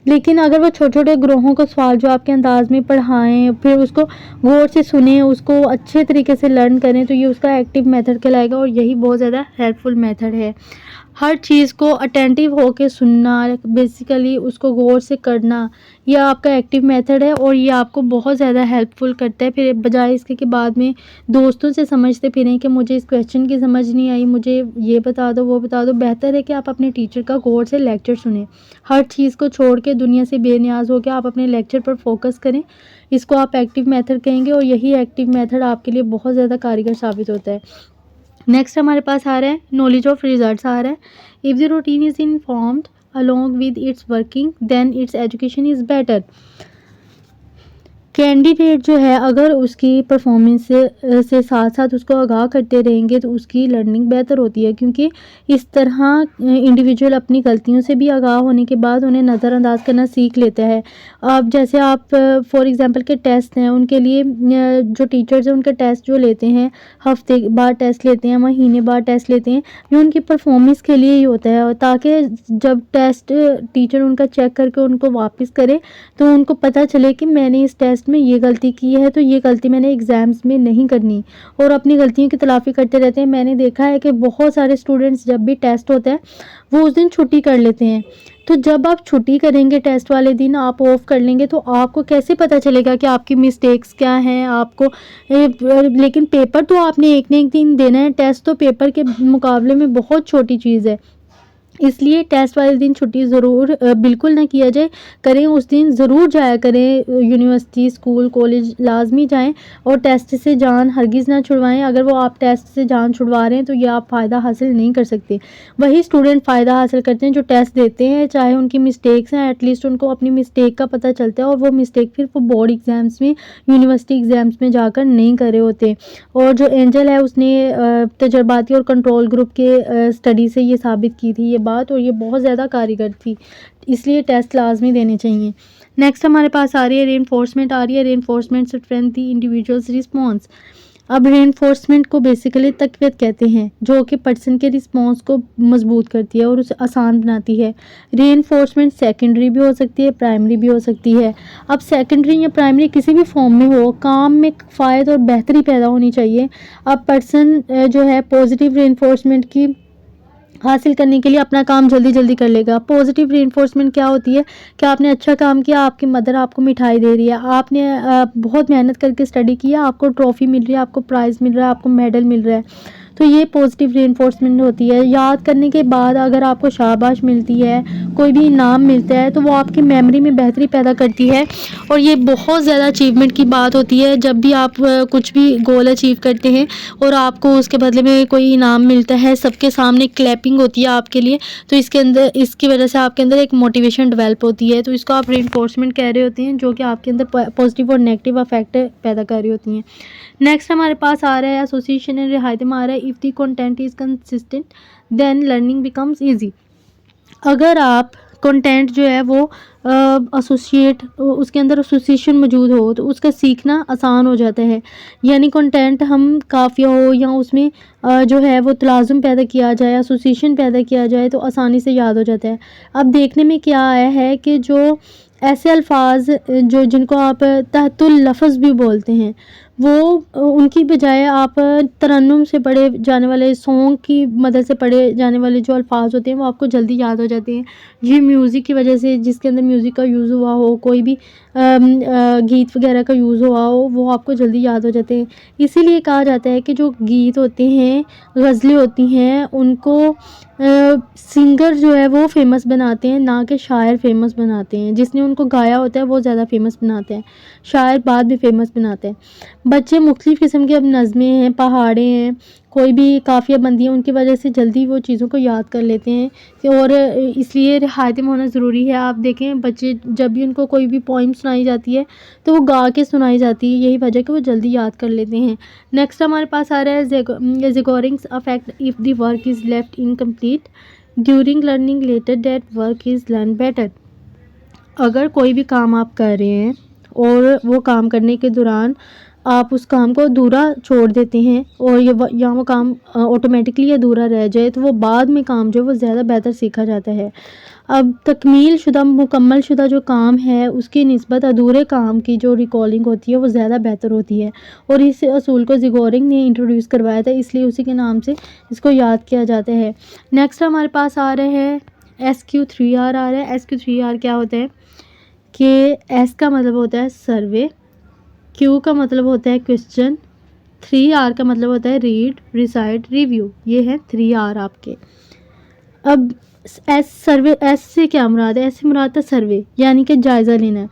लेकिन अगर वो छोटे छोटे ग्रोहों को सवाल जो आपके अंदाज में पढ़ाएं, फिर उसको गौर से सुने, उसको अच्छे तरीके से लर्न करें, तो ये उसका एक्टिव मेथड कहलाएगा और यही बहुत ज़्यादा हेल्पफुल मेथड है। हर चीज़ को अटेंटिव होके सुनना, बेसिकली उसको गौर से करना, यह आपका एक्टिव मेथड है और ये आपको बहुत ज़्यादा हेल्पफुल करता है। फिर बजाय इसके कि बाद में दोस्तों से समझते फिरें कि मुझे इस क्वेश्चन की समझ नहीं आई, मुझे ये बता दो वो बता दो, बेहतर है कि आप अपने टीचर का गौर से लेक्चर सुने। हर चीज़ को छोड़ के दुनिया से बेनियाज हो के आप अपने लेक्चर पर फोकस करें। इसको आप एक्टिव मेथड कहेंगे और यही एक्टिव मेथड आपके लिए बहुत ज़्यादा कारगर साबित होता है। नेक्स्ट हमारे पास आ रहा है नॉलेज ऑफ रिजल्ट्स आ रहा है। If the routine is informed along with its working then its education is better। Candidate जो है अगर उसकी परफॉर्मेंस से साथ साथ उसको आगाह करते रहेंगे तो उसकी लर्निंग बेहतर होती है, क्योंकि इस तरह इंडिविजुअल अपनी गलतियों से भी आगाह होने के बाद उन्हें नज़रअंदाज करना सीख लेता है। अब जैसे आप फॉर एग्जांपल के टेस्ट हैं, उनके लिए जो टीचर्स हैं उनके टेस्ट जो लेते हैं, हफ्ते बाद टेस्ट लेते हैं, महीने बाद टेस्ट लेते हैं, ये उनकी परफॉर्मेंस के लिए ही होता है, ताकि जब टेस्ट टीचर उनका चेक करके उनको वापस करे तो उनको पता चले कि मैंने इस टेस्ट में ये गलती की है, तो ये गलती मैंने एग्ज़ाम्स में नहीं करनी, और अपनी गलतियों की तलाफ़ी करते रहते हैं। मैंने देखा है कि बहुत सारे स्टूडेंट्स जब भी टेस्ट होता है वो उस दिन छुट्टी कर लेते हैं। तो जब आप छुट्टी करेंगे टेस्ट वाले दिन, आप ऑफ कर लेंगे, तो आपको कैसे पता चलेगा कि आपकी मिस्टेक्स क्या हैं आपको लेकिन पेपर तो आपने एक न एक दिन देना है। टेस्ट तो पेपर के मुकाबले में बहुत छोटी चीज़ है, इसलिए टेस्ट वाले दिन छुट्टी ज़रूर बिल्कुल ना किया जाए, करें उस दिन ज़रूर जाया करें यूनिवर्सिटी, स्कूल, कॉलेज लाजमी जाएं और टेस्ट से जान हरगिज़ ना छुड़वाएं। अगर वो आप टेस्ट से जान छुड़वा रहे हैं तो ये आप फ़ायदा हासिल नहीं कर सकते। वही स्टूडेंट फ़ायदा हासिल करते हैं जो टेस्ट देते हैं, चाहे उनकी मिस्टेक्स हैं, एटलीस्ट उनको अपनी मिस्टेक का पता चलता है और वो मिस्टेक फिर वो बोर्ड एग्ज़ाम्स में, यूनिवर्सिटी एग्ज़ाम्स में जाकर नहीं कर रहे होते। और जो एंजल है उसने तजर्बाती और कंट्रोल ग्रुप के स्टडी से ये साबित की थी ये बात, और ये बहुत ज़्यादा कारीगर थी, इसलिए टेस्ट लाजमी देने चाहिए। नेक्स्ट हमारे पास आ रही है रेनफोर्समेंट आ रही है। Reinforcement strength the individuals response. अब रेनफोर्समेंट को बेसिकली तक़वियत कहते हैं, जो कि पर्सन के रिस्पॉन्स को मजबूत करती है और उसे आसान बनाती है। रेनफोर्समेंट सेकेंडरी भी हो सकती है, प्राइमरी भी हो सकती है। अब सेकेंडरी या प्राइमरी किसी भी फॉर्म में हो, काम में फ़ायदा और बेहतरी पैदा होनी चाहिए। अब पर्सन जो है पॉजिटिव रेनफोर्समेंट की हासिल करने के लिए अपना काम जल्दी जल्दी कर लेगा। पॉजिटिव रेनफोर्समेंट क्या होती है कि आपने अच्छा काम किया, आपकी मदर आपको मिठाई दे रही है, आपने बहुत मेहनत करके स्टडी किया, आपको ट्रॉफ़ी मिल रही है, आपको प्राइज़ मिल रहा है, आपको मेडल मिल रहा है, तो ये पॉजिटिव रेनफोर्समेंट होती है। याद करने के बाद अगर आपको शाबाश मिलती है, कोई भी इनाम मिलता है, तो वो आपकी मेमोरी में बेहतरी पैदा करती है और ये बहुत ज़्यादा अचीवमेंट की बात होती है। जब भी आप कुछ भी गोल अचीव करते हैं और आपको उसके बदले में कोई इनाम मिलता है, सबके सामने क्लैपिंग होती है आपके लिए, तो इसकी वजह से आपके अंदर एक मोटिवेशन डेवलप होती है, तो इसको आप रेनफोर्समेंट कह रहे होते हैं, जो कि आपके अंदर पॉजिटिव और नेगेटिव इफेक्ट पैदा कर रही होती हैं। नेक्स्ट हमारे पास आ रहा है एसोसिएशन एंड रिहायत में आ रहा है। If the content is consistent then learning becomes easy. अगर आप कंटेंट जो है वो एसोसिएट, उसके अंदर एसोसिएशन मौजूद हो, तो उसका सीखना आसान हो जाता है। यानी कंटेंट हम काफ़िया हो या उसमें जो है वो तलाज़ुम पैदा किया जाए, एसोसिएशन पैदा किया जाए, तो आसानी से याद हो जाता है। अब देखने में क्या आया है कि जो ऐसे अल्फाज जो जिनको आप तहतुल लफ्ज़ भी बोलते हैं, वो उनकी बजाय आप तरन्नुम से पढ़े जाने वाले, सॉन्ग की मदद से पढ़े जाने वाले जो अल्फाज होते हैं वो आपको जल्दी याद हो जाते हैं। ये म्यूज़िक की वजह से, जिसके अंदर म्यूज़िक का यूज़ हुआ हो, कोई भी गीत वगैरह का यूज़ हुआ हो, वो आपको जल्दी याद हो जाते हैं। इसीलिए कहा जाता है कि जो गीत होते हैं, गज़लें होती हैं, उनको सिंगर जो है वो फेमस बनाते हैं, ना कि शायर फेमस बनाते हैं। जिसने उनको गाया होता है वो ज़्यादा फेमस बनाते हैं, शायर बाद में फेमस बनाते हैं। बच्चे मुख्तलिफ़ किस्म की अब नज़में हैं, पहाड़े हैं, कोई भी काफ़िया बंदी है, उनकी वजह से जल्दी वो चीज़ों को याद कर लेते हैं और इसलिए रिहायत में होना ज़रूरी है। आप देखें बच्चे जब भी उनको कोई भी पोइम सुनाई जाती है तो वो गा के सुनाई जाती है, यही वजह कि वो जल्दी याद कर लेते हैं। नेक्स्ट हमारे पास आ रहा है Zeigarnik's effect if the work is left incomplete during learning later that work is learn better. अगर कोई भी काम आप कर रहे हैं और वो काम करने के दौरान आप उस काम को अधूरा छोड़ देते हैं और या वो काम ऑटोमेटिकली अधूरा रह जाए, तो वो बाद में काम जो है वो ज़्यादा बेहतर सीखा जाता है। अब तकमील शुदा मुकम्मल शुदा जो काम है उसकी निस्बत अधूरे काम की जो रिकॉलिंग होती है वो ज़्यादा बेहतर होती है, और इस असूल को ज़िगोरिंग ने इंट्रोड्यूस करवाया था, इसलिए उसी के नाम से इसको याद किया जाता है। नेक्स्ट हमारे पास आ रहे हैं SQ3R आ रहा है। SQ3R क्या होता है कि S का मतलब होता है सर्वे, Q का मतलब होता है क्वेश्चन, 3R का मतलब होता है रीड, रिसाइट, रिव्यू। ये है 3R आपके। अब एस से क्या मुराद है? एस से मुराद है सर्वे, यानी कि जायज़ा लेना।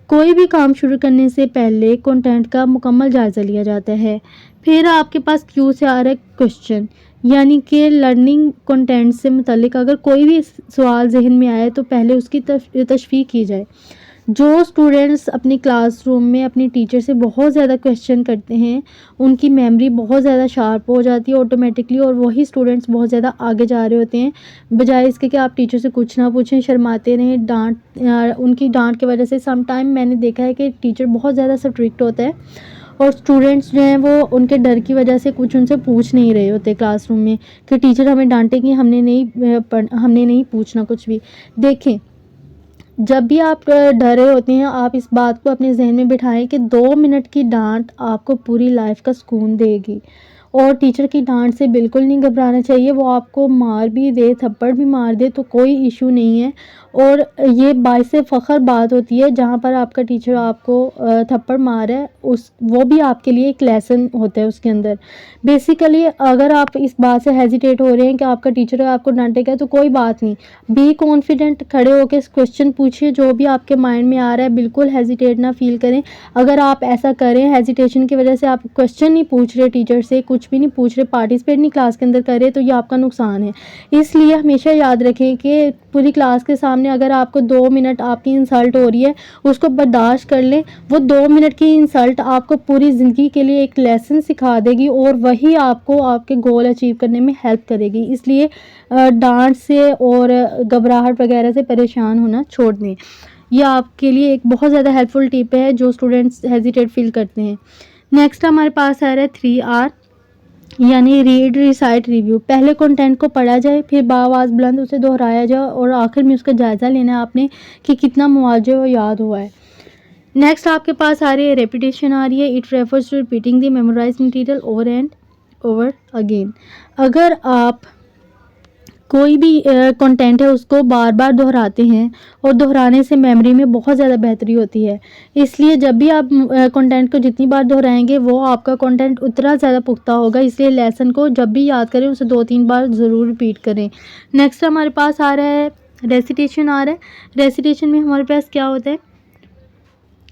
कोई भी काम शुरू करने से पहले कंटेंट का मुकम्मल जायज़ा लिया जाता है। फिर आपके पास क्यू से आ रहा है क्वेश्चन, यानी कि लर्निंग कंटेंट से मुतल्लिक अगर कोई भी सवाल जहन में आए तो पहले उसकी तशफ़ीक़ की जाए। जो स्टूडेंट्स अपनी क्लासरूम में अपनी टीचर से बहुत ज़्यादा क्वेश्चन करते हैं उनकी मेमोरी बहुत ज़्यादा शार्प हो जाती है ऑटोमेटिकली, और वही स्टूडेंट्स बहुत ज़्यादा आगे जा रहे होते हैं, बजाय इसके कि आप टीचर से कुछ ना पूछें, शर्माते रहें, उनकी डांट की वजह से। सम टाइम मैंने देखा है कि टीचर बहुत ज़्यादा स्ट्रिक्ट होता है और स्टूडेंट्स जो हैं वो उनके डर की वजह से कुछ उनसे पूछ नहीं रहे होते क्लासरूम में कि टीचर हमें डांटेगी, हमने नहीं पूछना कुछ भी। देखें, जब भी आप डरे होते हैं आप इस बात को अपने जहन में बिठाएं कि 2 मिनट की डांट आपको पूरी लाइफ का सुकून देगी, और टीचर की डांट से बिल्कुल नहीं घबराना चाहिए। वो आपको मार भी दे, थप्पड़ भी मार दे तो कोई इशू नहीं है, और ये बाइसे फ़ख्र बात होती है जहाँ पर आपका टीचर आपको थप्पड़ मार है, उस वो भी आपके लिए एक लेसन होता है उसके अंदर। बेसिकली अगर आप इस बात से हेजिटेट हो रहे हैं कि आपका टीचर आपको डांटेगा तो कोई बात नहीं, बी कॉन्फिडेंट, खड़े होकर क्वेश्चन पूछिए जो भी आपके माइंड में आ रहा है, बिल्कुल हेजिटेट ना फील करें। अगर आप ऐसा करें, हेजिटेशन की वजह से आप क्वेश्चन नहीं पूछ रहे टीचर से, कुछ भी नहीं पूछ रहे, पार्टिसिपेट नहीं क्लास के अंदर कर रहे, तो ये आपका नुकसान है। इसलिए हमेशा याद रखें कि पूरी क्लास के सामने अगर आपको 2 मिनट आपकी इंसल्ट हो रही है उसको बर्दाश्त कर लें। वो 2 मिनट की इंसल्ट आपको पूरी ज़िंदगी के लिए एक लेसन सिखा देगी और वही आपको आपके गोल अचीव करने में हेल्प करेगी। इसलिए डांट से और घबराहट वगैरह से परेशान होना छोड़ दें। ये आपके लिए एक बहुत ज़्यादा हेल्पफुल टिप है जो स्टूडेंट्स हेजिटेट फील करते हैं। नेक्स्ट हमारे पास आ रहा है 3R, यानी रीड, रिसाइट, रिव्यू। पहले कंटेंट को पढ़ा जाए, फिर बाआवाज़ बुलंद उसे दोहराया जाए और आखिर में उसका जायज़ा लेना है आपने कि कितना मुआवजा वो याद हुआ है। नेक्स्ट आपके पास आ रही है रेपिटेशन आ रही है। It refers to repeating the memorised material over and over again. अगर आप कोई भी कंटेंट है उसको बार बार दोहराते हैं और दोहराने से मेमोरी में बहुत ज़्यादा बेहतरी होती है, इसलिए जब भी आप कंटेंट को जितनी बार दोहराएंगे वो आपका कंटेंट उतना ज़्यादा पुख्ता होगा। इसलिए लेसन को जब भी याद करें उसे 2-3 बार ज़रूर रिपीट करें। नेक्स्ट हमारे पास आ रहा है रेसिटेशन आ रहा है। रेसिटेशन में हमारे पास क्या होता है?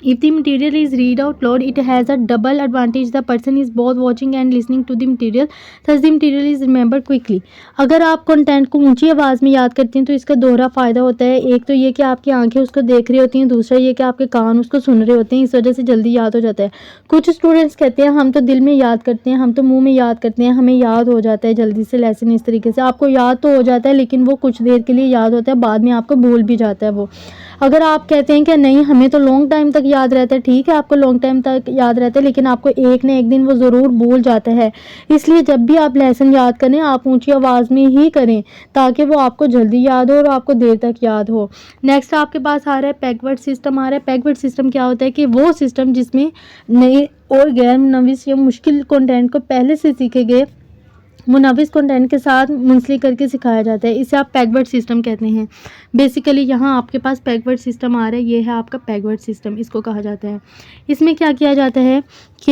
If the material is read out loud, it has a double advantage. The person is both watching and listening to the material. Thus, the material is remembered quickly. अगर आप कंटेंट को ऊंची आवाज़ में याद करते हैं तो इसका दोहरा फ़ायदा होता है। एक तो ये कि आपकी आंखें उसको देख रही होती हैं, दूसरा ये कि आपके कान उसको सुन रहे होते हैं, इस वजह से जल्दी याद हो जाता है। कुछ स्टूडेंट्स कहते हैं हम तो दिल में याद करते हैं, हम तो मुँह में याद करते हैं, हमें याद हो जाता है जल्दी से लेसन। इस तरीके से आपको याद तो हो जाता है लेकिन वो कुछ देर के लिए याद होता है, बाद में आपको भूल भी जाता है वो। अगर आप कहते हैं कि नहीं हमें तो लॉन्ग टाइम तक याद रहता है, ठीक है आपको लॉन्ग टाइम तक याद रहता है लेकिन आपको एक न एक दिन वो ज़रूर भूल जाता है। इसलिए जब भी आप लेसन याद करें आप ऊंची आवाज़ में ही करें ताकि वो आपको जल्दी याद हो और आपको देर तक याद हो। नेक्स्ट आपके पास आ रहा है पैकवर्ड सिस्टम आ रहा है। पैकवर्ड सिस्टम क्या होता है कि वो सिस्टम जिसमें नए और गैर मुनव्विस या मुश्किल कंटेंट को पहले से सीखे गए मुनव्विस कंटेंट के साथ मुंसलिक करके सिखाया जाता है, इसे आप पैकवर्ड सिस्टम कहते हैं। बेसिकली यहाँ आपके पास पैकवर्ड सिस्टम आ रहा है, ये है आपका पैकवर्ड सिस्टम, इसको कहा जाता है। इसमें क्या किया जाता है कि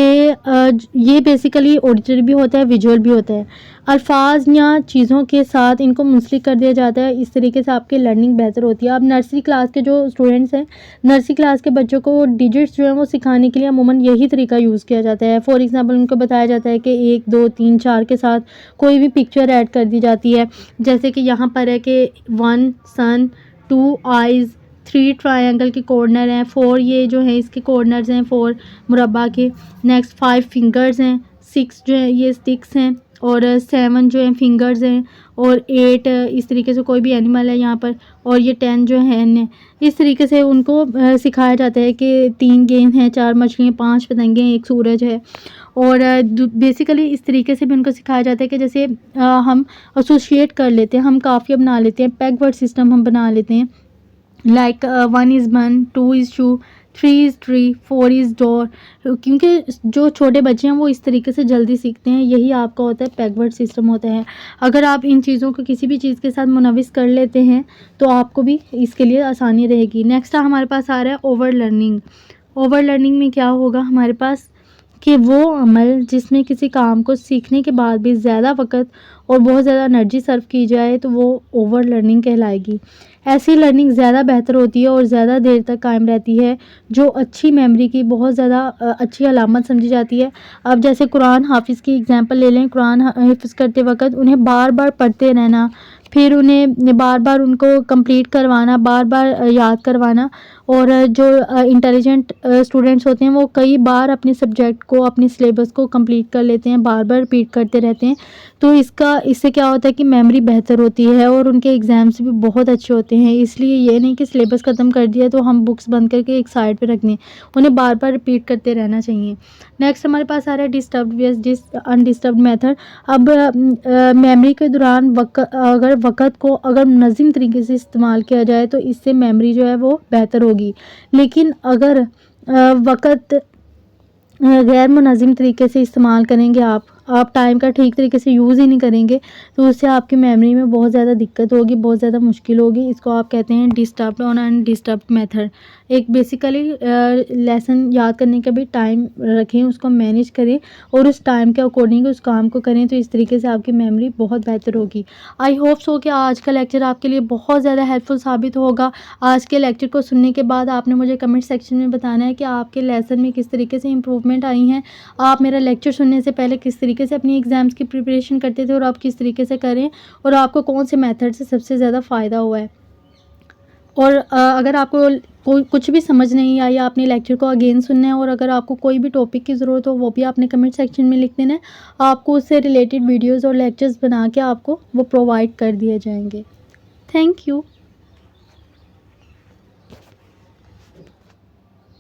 ये बेसिकली ऑडिटरी भी होता है, विजुअल भी होता है। अल्फाज या चीज़ों के साथ इनको मुंसलिक कर दिया जाता है, इस तरीके से आपकी लर्निंग बेहतर होती है। अब नर्सरी क्लास के जो स्टूडेंट्स हैं, नर्सरी क्लास के बच्चों को डिजिट्स जो है वो सिखाने के लिए अमूमन यही तरीका यूज़ किया जाता है। फॉर एग्जांपल उनको बताया जाता है कि 1 2 3 4 के साथ कोई भी पिक्चर ऐड कर दी जाती है, जैसे कि यहाँ पर है कि 1 सन, 2 आइज़, 3 ट्रायंगल के कॉर्नर हैं, 4 ये जो है इसके कॉर्नर्स हैं 4 मुरब्बा के। नेक्स्ट 5 फिंगर्स हैं, 6 जो है ये स्टिक्स हैं, और 7 जो है फिंगर्स हैं, और 8 इस तरीके से कोई भी एनिमल है यहाँ पर, और ये 10 जो है इस तरीके से उनको सिखाया जाता है कि 3 गेंद हैं, 4 मछलियाँ, 5 पतंगे हैं, 1 सूरज है। और बेसिकली इस तरीके से भी उनको सिखाया जाता है कि जैसे हम एसोसिएट कर लेते हैं, हम काफ़िया बना लेते हैं, पैक वर्ड सिस्टम हम बना लेते हैं, like 1 is 1, 2 is 2, 3 is tree, 4 is door. क्योंकि जो छोटे बच्चे हैं वो इस तरीके से जल्दी सीखते हैं, यही आपका होता है पैकवर्ड सिस्टम होता है। अगर आप इन चीज़ों को किसी भी चीज़ के साथ मुनविस कर लेते हैं तो आपको भी इसके लिए आसानी रहेगी। नेक्स्ट हमारे पास आ रहा है ओवर लर्निंग। ओवर लर्निंग में क्या होगा हमारे पास कि वो अमल जिसमें किसी काम को सीखने के बाद भी ज़्यादा वक़्त और बहुत ज़्यादा एनर्जी सर्व की जाए तो वो ओवर लर्निंग कहलाएगी। ऐसी लर्निंग ज़्यादा बेहतर होती है और ज़्यादा देर तक कायम रहती है, जो अच्छी मेमोरी की बहुत ज़्यादा अच्छी अलामत समझी जाती है। अब जैसे कुरान हाफ़िज़ की एग्ज़ाम्पल ले लें, कुरान हिफ़्ज़ करते वक़्त उन्हें बार-बार पढ़ते रहना, फिर उन्हें बार-बार उनको कंप्लीट करवाना, बार-बार याद करवाना। और जो इंटेलिजेंट स्टूडेंट्स होते हैं वो कई बार अपने सब्जेक्ट को, अपने सिलेबस को कंप्लीट कर लेते हैं, बार-बार रिपीट करते रहते हैं। तो इससे क्या होता है कि मेमोरी बेहतर होती है और उनके एग्ज़ाम्स भी बहुत अच्छे होते हैं। इसलिए ये नहीं कि सिलेबस ख़त्म कर दिया तो हम बुक्स बंद करके एक साइड पे रख दें, उन्हें बार-बार रिपीट करते रहना चाहिए। नेक्स्ट हमारे पास आ रहा है डिस्टर्ब्ड वर्सेस अनडिस्टर्ब्ड मेथड। अब मेमोरी के दौरान अगर वक़्त को अगर मुनज़्ज़म तरीके से इस्तेमाल किया जाए तो इससे मेमोरी जो है वो बेहतर होगी। लेकिन अगर वक़्त गैर मुनज़्ज़म तरीके से इस्तेमाल करेंगे, आप टाइम का ठीक तरीके से यूज़ ही नहीं करेंगे तो उससे आपकी मेमोरी में बहुत ज़्यादा दिक्कत होगी, बहुत ज़्यादा मुश्किल होगी। इसको आप कहते हैं डिस्टर्ब्ड और अनडिस्टर्ब्ड मेथड। एक बेसिकली लेसन याद करने का भी टाइम रखें, उसको मैनेज करें और उस टाइम के अकॉर्डिंग उस काम को करें, तो इस तरीके से आपकी मेमोरी बहुत बेहतर होगी। आई होप सो कि आज का लेक्चर आपके लिए बहुत ज़्यादा हेल्पफुल साबित होगा। आज के लेक्चर को सुनने के बाद आपने मुझे कमेंट सेक्शन में बताना है कि आपके लेसन में किस तरीके से इम्प्रूवमेंट आई हैं। आप मेरा लेक्चर सुनने से पहले किस तरीके से अपनी एग्ज़ाम्स की प्रिपरेशन करते थे और आप किस तरीके से करें, और आपको कौन से मेथड से सबसे ज़्यादा फ़ायदा हुआ है। और अगर आपको कोई कुछ भी समझ नहीं आई, आपने लेक्चर को अगेन सुनना है, और अगर आपको कोई भी टॉपिक की ज़रूरत हो वो भी आपने कमेंट सेक्शन में लिख देना है। आपको उससे रिलेटेड वीडियोज़ और लेक्चर्स बना के आपको वो प्रोवाइड कर दिए जाएंगे। Thank you.